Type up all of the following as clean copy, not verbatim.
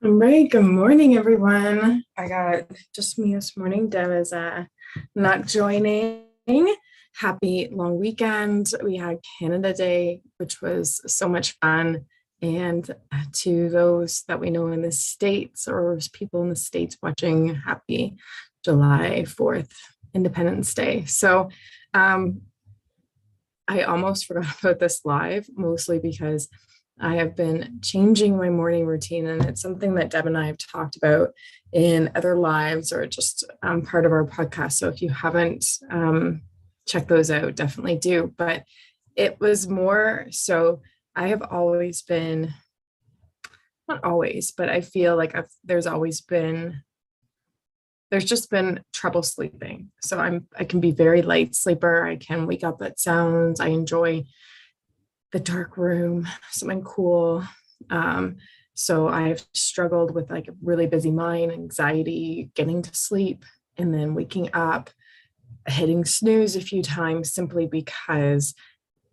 All right, good morning, everyone. I got just me this morning. Deb is not joining. Happy long weekend. We had Canada Day, which was so much fun. And to those that we know in the States or people in the States watching, happy July 4th, Independence Day. So um, I almost forgot about this live, mostly because I have been changing my morning routine, and it's something that Deb and I have talked about in other lives or just part of our podcast. So if you haven't checked those out, definitely do. But it was more so I have always been, not always, but I feel like there's just been trouble sleeping. So I can be very light sleeper. I can wake up at sounds. I enjoy the dark room, something cool. Um, so I've struggled with like a really busy mind, anxiety, getting to sleep, and then waking up, hitting snooze a few times simply because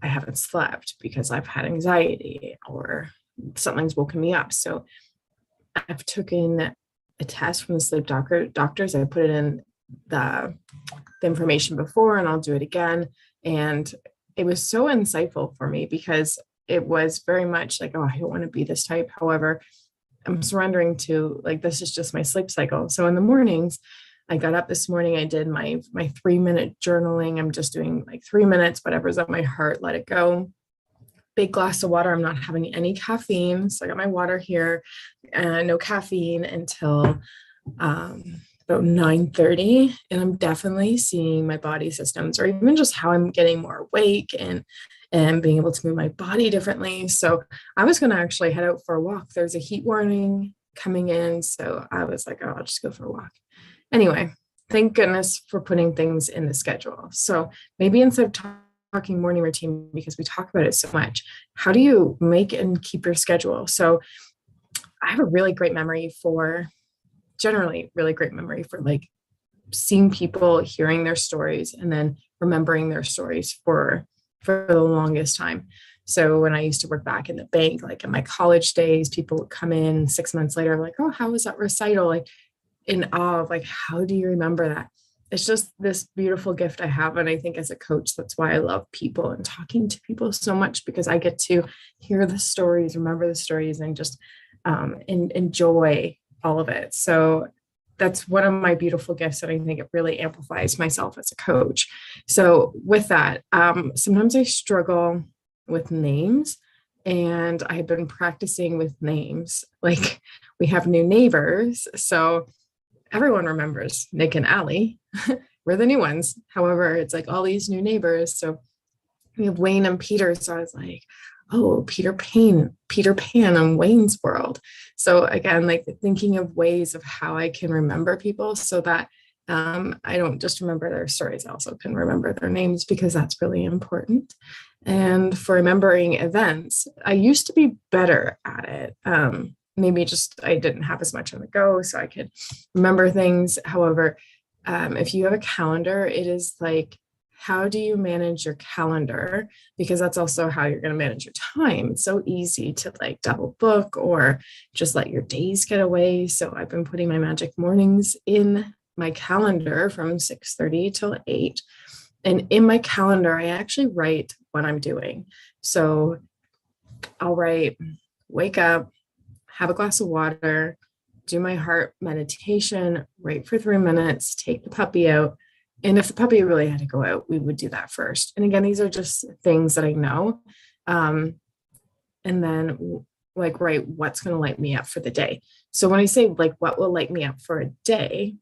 I haven't slept, because I've had anxiety or something's woken me up. So I've taken a test from the sleep doctors. I put it in the information before, and I'll do it again. And it was so insightful for me because it was very much like, oh, I don't want to be this type. However, I'm surrendering to like this is just my sleep cycle. So in the mornings, I got up this morning, I did my 3-minute journaling. I'm just doing like 3 minutes, whatever's on my heart, let it go. Big glass of water. I'm not having any caffeine. So I got my water here, no caffeine until about 9:30, and I'm definitely seeing my body systems or even just how I'm getting more awake and being able to move my body differently. So I was going to actually head out for a walk. There's a heat warning coming in, so I was like, oh, I'll just go for a walk. Anyway, thank goodness for putting things in the schedule. So maybe instead of talking morning routine, because we talk about it so much, how do you make and keep your schedule? So I have a really great memory for generally really great memory for like seeing people, hearing their stories, and then remembering their stories for the longest time. So when I used to work back in the bank, like in my college days, people would come in 6 months later, like, oh, how was that recital? Like in awe of like, how do you remember that? It's just this beautiful gift I have. And I think as a coach, that's why I love people and talking to people so much, because I get to hear the stories, remember the stories, and just enjoy all of it. So that's one of my beautiful gifts that I think it really amplifies myself as a coach. So with that, sometimes I struggle with names, and I've been practicing with names. Like we have new neighbors, so everyone remembers Nick and Allie. We're the new ones. However, it's like all these new neighbors. So we have Wayne and Peter. So I was like, oh, Peter Pan and Wayne's World. So again, like thinking of ways of how I can remember people so that I don't just remember their stories, I also can remember their names, because that's really important. And for remembering events, I used to be better at it. Maybe just I didn't have as much on the go, so I could remember things. However, if you have a calendar, it is like, how do you manage your calendar? Because that's also how you're going to manage your time. It's so easy to like double book or just let your days get away. So I've been putting my magic mornings in my calendar from 6:30 till 8. And in my calendar, I actually write what I'm doing. So I'll write, wake up, have a glass of water, do my heart meditation, write for 3 minutes, take the puppy out. And if the puppy really had to go out, we would do that first. And again, these are just things that I know. And then like, right, what's going to light me up for the day? So when I say like, what will light me up for a day?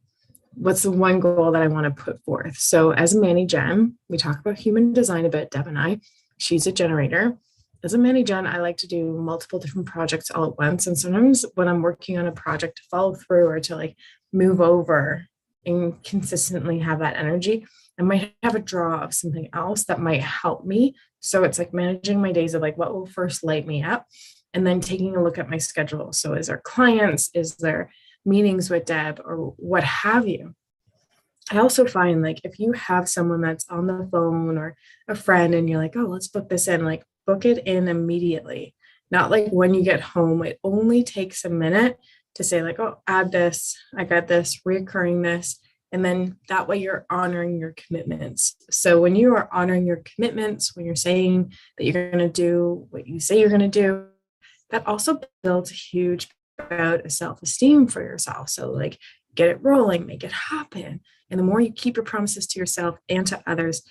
What's the one goal that I want to put forth? So as a Manny Gen, we talk about human design a bit, Deb and I. She's a generator. As a Manny Gen, I like to do multiple different projects all at once. And sometimes when I'm working on a project to follow through or to like move over and consistently have that energy, I might have a draw of something else that might help me. So it's like managing my days of like, what will first light me up? And then taking a look at my schedule. So is there clients? Is there meetings with Deb or what have you? I also find like if you have someone that's on the phone or a friend and you're like, oh, let's book this in, like book it in immediately. Not like when you get home. It only takes a minute to say like, oh, add this, I got this, reoccurring this. And then that way you're honoring your commitments. So when you are honoring your commitments, when you're saying that you're going to do what you say you're going to do, that also builds a huge about a self-esteem for yourself. So like get it rolling, make it happen. And the more you keep your promises to yourself and to others,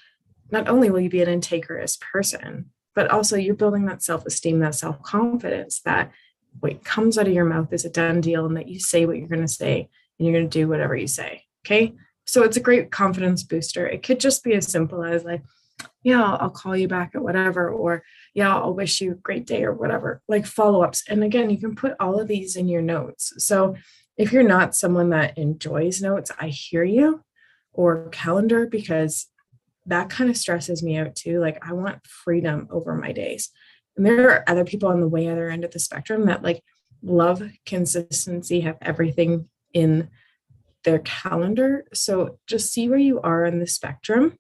not only will you be an integrous person, but also you're building that self-esteem, that self-confidence that what comes out of your mouth is a done deal and that you say what you're going to say and you're going to do whatever you say. Okay. So it's a great confidence booster. It could just be as simple as like, yeah, I'll call you back at whatever, or yeah, I'll wish you a great day or whatever, like follow-ups. And again, you can put all of these in your notes. So if you're not someone that enjoys notes, I hear you, or calendar, because that kind of stresses me out too. Like I want freedom over my days. And there are other people on the way other end of the spectrum that like love consistency, have everything in their calendar. So just see where you are in the spectrum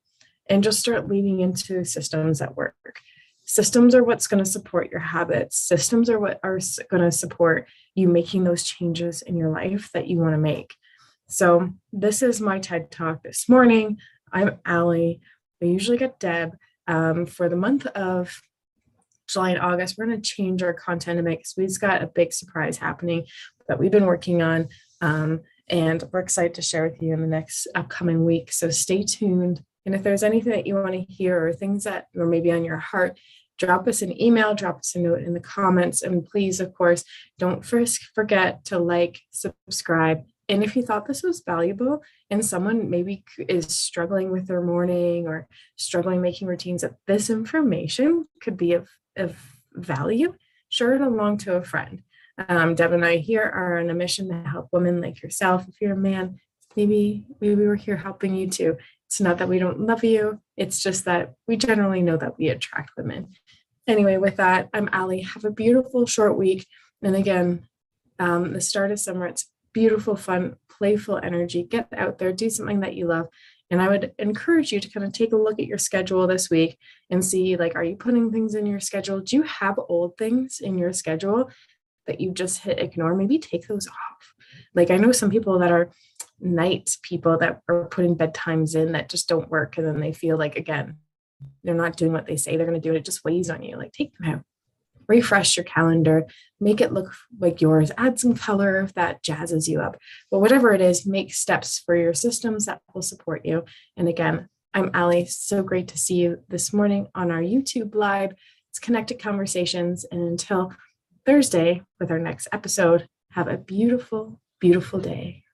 and just start leaning into systems that work. Systems are what's going to support your habits. Systems are what are going to support you making those changes in your life that you want to make. So this is my TED Talk this morning. I'm Allie. We usually get Deb. For the month of July and August, we're going to change our content a bit because we've got a big surprise happening that we've been working on. And we're excited to share with you in the next upcoming week. So stay tuned. And if there's anything that you want to hear or things that are maybe on your heart, drop us an email, drop us a note in the comments. And please, of course, don't forget to like, subscribe. And if you thought this was valuable and someone maybe is struggling with their morning or struggling making routines, that this information could be of value, share it along to a friend. Deb and I here are on a mission to help women like yourself. If you're a man, maybe we're here helping you too. It's not that we don't love you. It's just that we generally know that we attract women. Anyway, with that, I'm Allie. Have a beautiful short week. And again, the start of summer, it's beautiful, fun, playful energy. Get out there, do something that you love. And I would encourage you to kind of take a look at your schedule this week and see, like, are you putting things in your schedule? Do you have old things in your schedule that you just hit ignore? Maybe take those off. Like I know some people that are night people that are putting bedtimes in that just don't work. And then they feel like, again, they're not doing what they say they're going to do. And it just weighs on you. Like take them out, refresh your calendar, make it look like yours, add some color if that jazzes you up. But whatever it is, make steps for your systems that will support you. And again, I'm Allie. So great to see you this morning on our YouTube live. It's Connected Conversations. And until Thursday with our next episode, have a beautiful, beautiful day.